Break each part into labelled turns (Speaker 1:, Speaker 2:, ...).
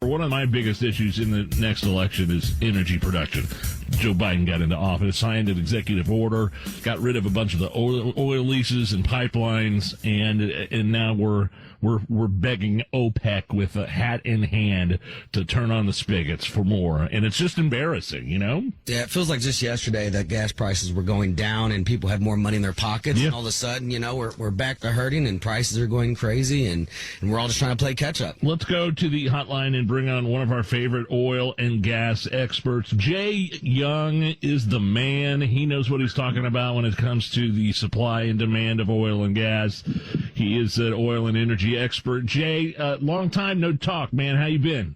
Speaker 1: One of my biggest issues in the next election is energy production. Joe Biden got into office, signed an executive order, got rid of a bunch of the oil leases and pipelines, and now we're begging OPEC with a hat in hand to turn on the spigots for more. And it's just embarrassing, you know?
Speaker 2: Yeah, it feels like just yesterday that gas prices were going down and people had more money in their pockets.
Speaker 1: Yeah.
Speaker 2: And all of a sudden, you know, we're back to hurting and prices are going crazy and we're all just trying to play catch up.
Speaker 1: Let's go to the hotline and bring on one of our favorite oil and gas experts. Jay Young is the man. He knows what he's talking about when it comes to the supply and demand of oil and gas. He is an oil and energy expert. Jay, long time no talk, man. How you been?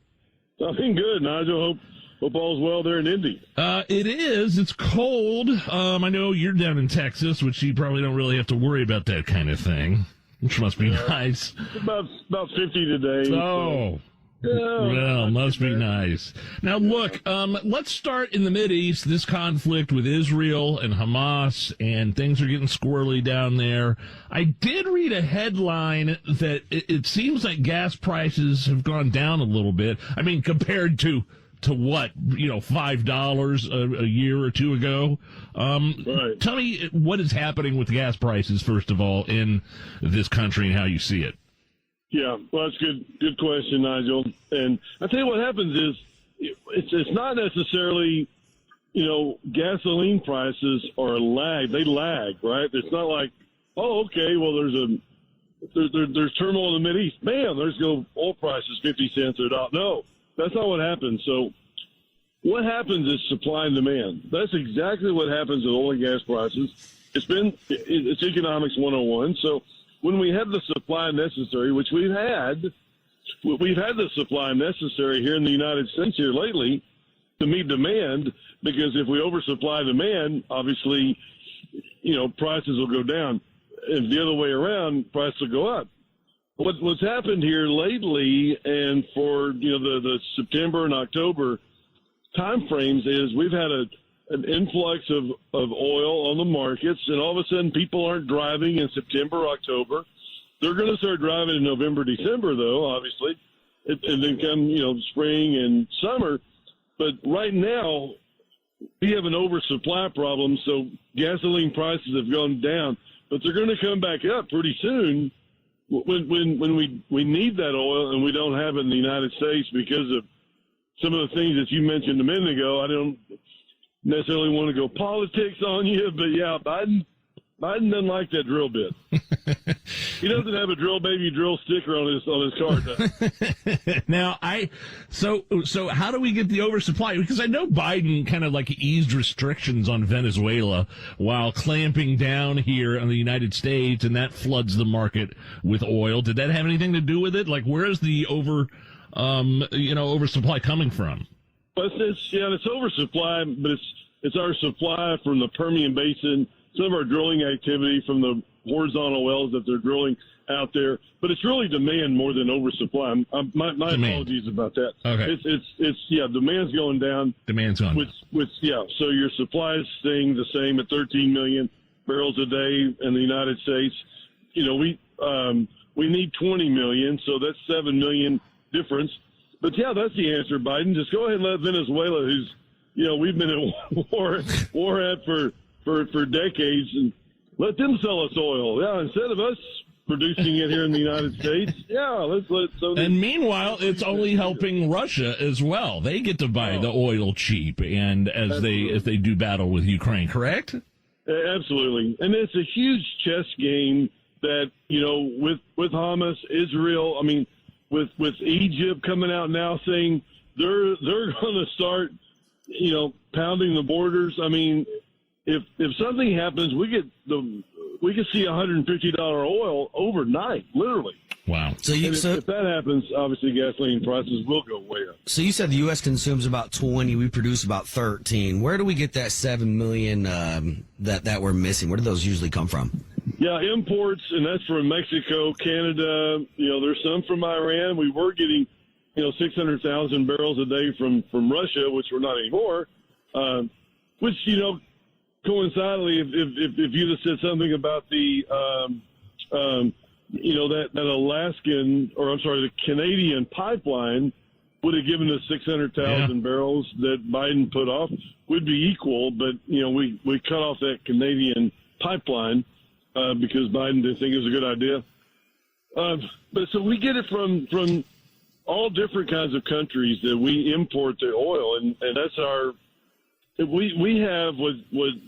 Speaker 3: I've been good, Nigel. Hope all's well there in Indy.
Speaker 1: It is. It's cold. I know you're down in Texas, which you probably don't really have to worry about that kind of thing, which must be nice.
Speaker 3: About 50 today.
Speaker 1: Oh.
Speaker 3: So. Yeah,
Speaker 1: well, must be nice. Now, look, let's start in the Mideast, this conflict with Israel and Hamas, and things are getting squirrely down there. I did read a headline that it seems like gas prices have gone down a little bit. I mean, compared to what, $5 a year or two ago.
Speaker 3: Right.
Speaker 1: Tell me what is happening with gas prices, first of all, in this country and how you see it.
Speaker 3: Yeah, well, that's good question, Nigel. And I tell you what happens is it's not necessarily, gasoline prices are they lag, right? It's not like, oh, okay, well, there's turmoil in the Mideast. Bam, there's oil prices 50 cents or $1. No, that's not what happens. So what happens is supply and demand. That's exactly what happens with oil and gas prices. It's economics 101. So when we have the supply necessary, which we've had the supply necessary here in the United States here lately to meet demand, because if we oversupply demand, obviously, prices will go down. If the other way around, prices will go up. What's happened here lately and for, the September and October time frames is we've had an influx of oil on the markets, and all of a sudden people aren't driving in September, October. They're going to start driving in November, December, though, obviously, and then come, spring and summer. But right now, we have an oversupply problem, so gasoline prices have gone down, but they're going to come back up pretty soon when we need that oil and we don't have it in the United States because of some of the things that you mentioned a minute ago. I don't necessarily want to go politics on you, but yeah, Biden doesn't like that drill bit. He doesn't have a drill baby drill sticker on his car.
Speaker 1: Now, so how do we get the oversupply? Because I know Biden kind of like eased restrictions on Venezuela while clamping down here on the United States, and that floods the market with oil. Did that have anything to do with it? Like, where is the oversupply coming from?
Speaker 3: Well, it's oversupply, but it's our supply from the Permian Basin, some of our drilling activity from the horizontal wells that they're drilling out there. But it's really demand more than oversupply. My apologies about that.
Speaker 1: Okay.
Speaker 3: It's demand's going down.
Speaker 1: Demand's going down.
Speaker 3: So your supply is staying the same at 13 million barrels a day in the United States. We need 20 million, so that's 7 million difference. But yeah, that's the answer, Biden. Just go ahead and let Venezuela, who's, we've been at war at for decades, and let them sell us oil. Yeah, instead of us producing it here in the United States. Yeah, let's let.
Speaker 1: And meanwhile, it's only helping Russia as well. They get to buy the oil cheap, and as they do battle with Ukraine, correct?
Speaker 3: Absolutely, and it's a huge chess game that with Hamas, Israel. I mean, with Egypt coming out now saying they're going to start, pounding the borders. I mean, if something happens, we could see $150 oil overnight, literally.
Speaker 1: Wow.
Speaker 3: If that happens, obviously gasoline prices will go way up.
Speaker 2: So you said the U.S. consumes about 20, we produce about 13. Where do we get that 7 million that we're missing? Where do those usually come from?
Speaker 3: Yeah, imports, and that's from Mexico, Canada. There's some from Iran. We were getting, 600,000 barrels a day from Russia, which we're not anymore. Which, coincidentally, if you'd have said something about the, that Alaskan, the Canadian pipeline would have given us 600,000 barrels that Biden put off, would be equal. But, we cut off that Canadian pipeline because Biden didn't think it was a good idea. But so we get it from all different kinds of countries that we import the oil, and that's our. We have what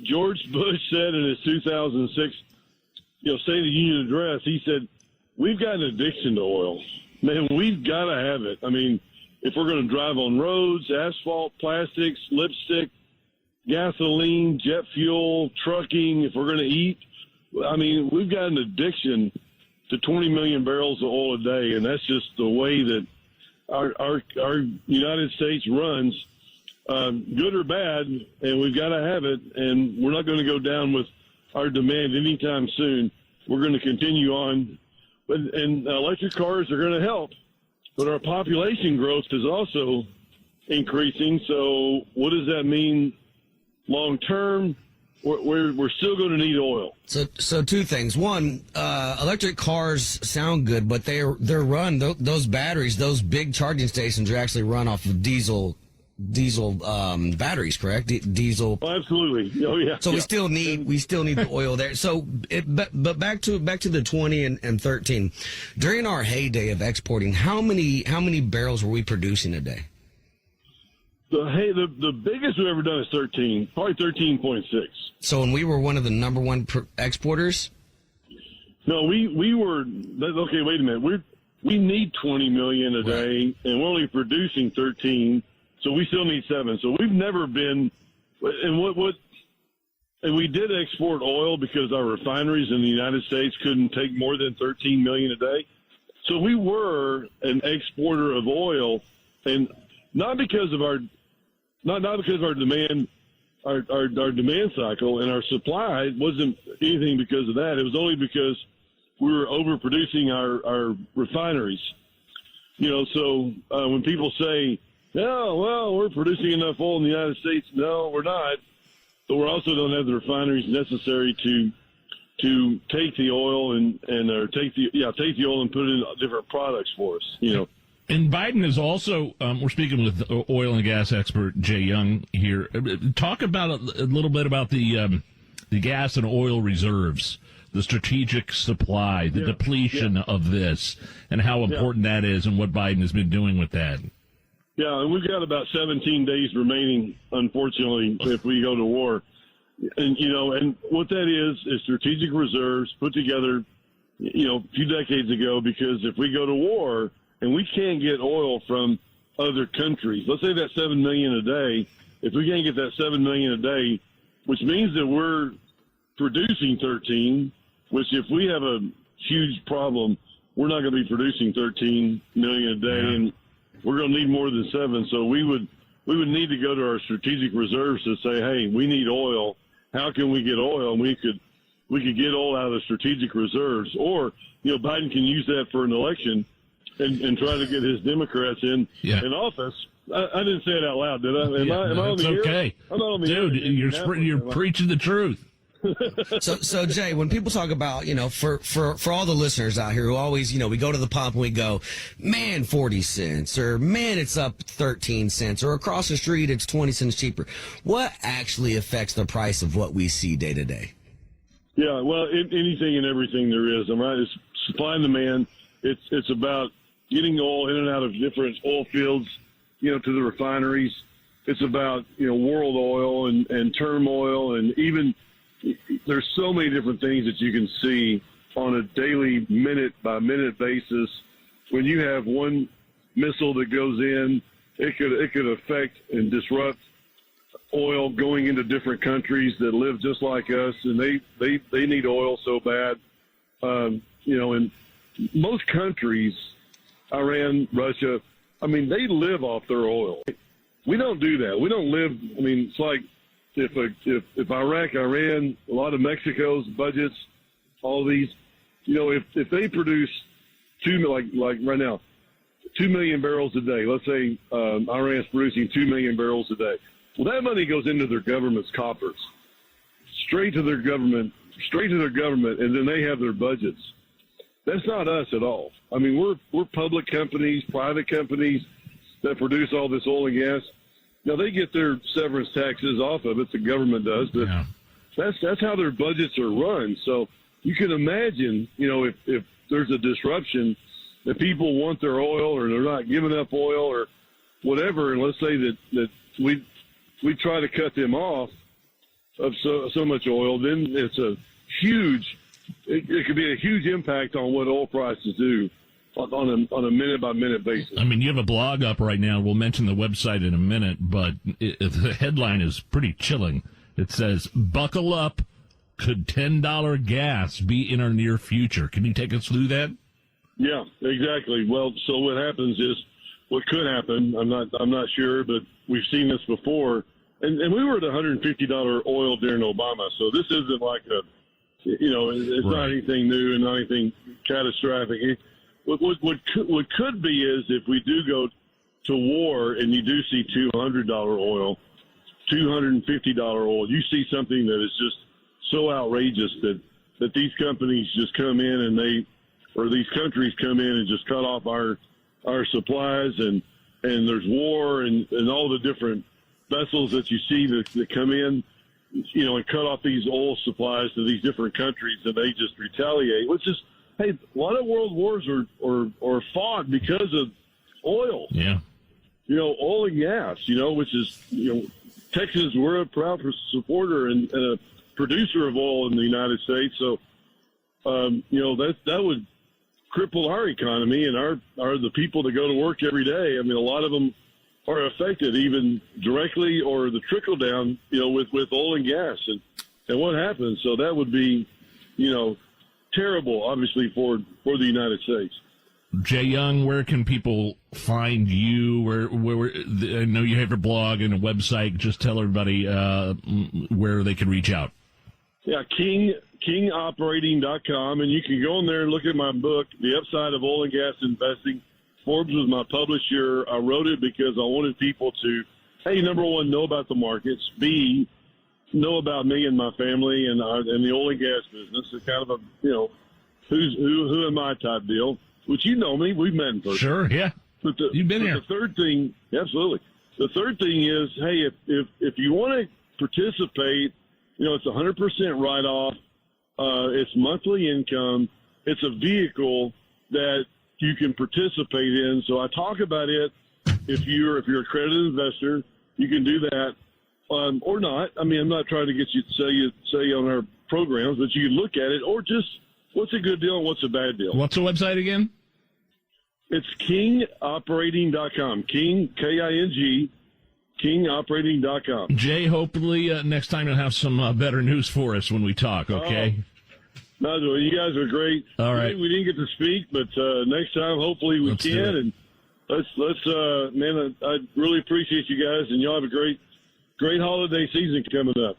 Speaker 3: George Bush said in his 2006, State of the Union address. He said, "We've got an addiction to oil, man. We've got to have it. I mean, if we're going to drive on roads, asphalt, plastics, lipstick, gasoline, jet fuel, trucking, if we're going to eat, I mean, we've got an addiction to 20 million barrels of oil a day, and that's just the way that our United States runs, good or bad, and we've got to have it, and we're not going to go down with our demand anytime soon. We're going to continue on, and electric cars are going to help, but our population growth is also increasing, so what does that mean long term? We're still going to need oil.
Speaker 2: So two things. One, electric cars sound good, but they're run, those batteries, those big charging stations are actually run off of diesel batteries, correct? Diesel.
Speaker 3: Oh, absolutely. Oh, yeah.
Speaker 2: So we still need the oil there. So, but back to the 20 and 13. During our heyday of exporting, how many barrels were we producing a day?
Speaker 3: The biggest we've ever done is 13, probably 13.6.
Speaker 2: So when we were one of the number one exporters?
Speaker 3: No, we were, okay, wait a minute. We need 20 million a day, and we're only producing 13, so we still need 7. So we've never been, and we did export oil because our refineries in the United States couldn't take more than 13 million a day. So we were an exporter of oil, and not because of our demand, our demand cycle and our supply wasn't anything because of that. It was only because we were overproducing our refineries. So when people say, "No, well, we're producing enough oil in the United States," no, we're not. But we also don't have the refineries necessary to take the oil and take the oil and put it in different products for us.
Speaker 1: And Biden is also, we're speaking with oil and gas expert Jay Young here. Talk about a little bit about the gas and oil reserves, the strategic supply, the depletion of this, and how important that is and what Biden has been doing with that.
Speaker 3: Yeah, and we've got about 17 days remaining, unfortunately, if we go to war. And, and what that is strategic reserves put together, a few decades ago, because if we go to war, and we can't get oil from other countries. Let's say that 7 million a day. If we can't get that 7 million a day, which means that we're producing 13, which if we have a huge problem, we're not going to be producing 13 million a day, and we're going to need more than 7. So we would need to go to our strategic reserves to say, hey, we need oil. How can we get oil? And we could get oil out of the strategic reserves, or Biden can use that for an election. And try to get his Democrats in office. I didn't say it out loud, did I? Am I on the
Speaker 1: okay.
Speaker 3: Air? I'm not on the
Speaker 1: Dude,
Speaker 3: air.
Speaker 1: you're preaching the truth.
Speaker 2: So Jay, when people talk about, for all the listeners out here who always, we go to the pump and we go, man, 40 cents, or man, it's up 13 cents, or across the street, it's 20 cents cheaper. What actually affects the price of what we see day to day?
Speaker 3: Yeah, well, anything and everything there is. I'm right. It's supply and demand. It's about getting oil in and out of different oil fields, to the refineries. It's about, world oil and term oil, and even there's so many different things that you can see on a daily, minute-by-minute basis. When you have one missile that goes in, it could affect and disrupt oil going into different countries that live just like us, and they need oil so bad. And most countries, Iran, Russia, they live off their oil. We don't do that. We don't live. It's like if Iraq, Iran, a lot of Mexico's budgets, all these, if they produce like right now, 2 million barrels a day. Let's say Iran's producing 2 million barrels a day. Well, that money goes into their government's coffers, straight to their government, and then they have their budgets. That's not us at all. We're public companies, private companies. that produce all this oil and gas, now they get their severance taxes off of it. The government does, but that's how their budgets are run. So you can imagine, if there's a disruption, that people want their oil or they're not giving up oil or whatever, and let's say that we try to cut them off of so much oil, then it's a huge. It could be a huge impact on what oil prices do on a minute by minute basis.
Speaker 1: I mean, you have a blog up right now. We'll mention the website in a minute, but the headline is pretty chilling. It says, "Buckle up. Could $10 gas be in our near future?" Can you take us through that?
Speaker 3: Yeah, exactly. Well, so what happens is, what could happen, I'm not sure, but we've seen this before. And we were at $150 oil during Obama, so this isn't like it's not anything new and not anything catastrophic. What could be is if we do go to war and you do see $200 oil, $250 oil, you see something that is just so outrageous that these companies just come in and these countries come in and just cut off our supplies and there's war and all the different vessels that you see that come in, and cut off these oil supplies to these different countries, and they just retaliate. Which is, hey, a lot of world wars are fought because of oil.
Speaker 1: Yeah.
Speaker 3: Oil and gas. Which is, Texas, we're a proud supporter and a producer of oil in the United States. So, that would cripple our economy and our the people that go to work every day. I mean, a lot of them are affected either directly or the trickle down, with oil and gas and what happens. So that would be, terrible, obviously, for the United States.
Speaker 1: Jay Young, where can people find you? Where I know you have a blog and a website. Just tell everybody where they can reach out.
Speaker 3: Yeah, kingoperating.com, and you can go in there and look at my book, The Upside of Oil and Gas Investing. Forbes was my publisher. I wrote it because I wanted people to, hey, number one, know about the markets. B, know about me and my family and the oil and gas business. It's kind of a, who am I type deal. Which you know me, we've met in person.
Speaker 1: Sure, yeah.
Speaker 3: But
Speaker 1: you've been here.
Speaker 3: The third thing, absolutely. The third thing is, hey, if you want to participate, it's 100% write-off. It's monthly income. It's a vehicle that you can participate in. So I talk about it. If you're accredited investor, you can do that, or not. I mean, I'm not trying to get you to say on our programs, but you can look at it, or just what's a good deal and what's a bad deal.
Speaker 1: What's the website again?
Speaker 3: It's kingoperating.com. King, K-I-N-G, kingoperating.com.
Speaker 1: Jay, hopefully next time you'll have some better news for us when we talk, okay?
Speaker 3: No, you guys are great.
Speaker 1: All right.
Speaker 3: We didn't get to speak, but next time hopefully we can. And let's man, I really appreciate you guys, and y'all have a great holiday season coming up.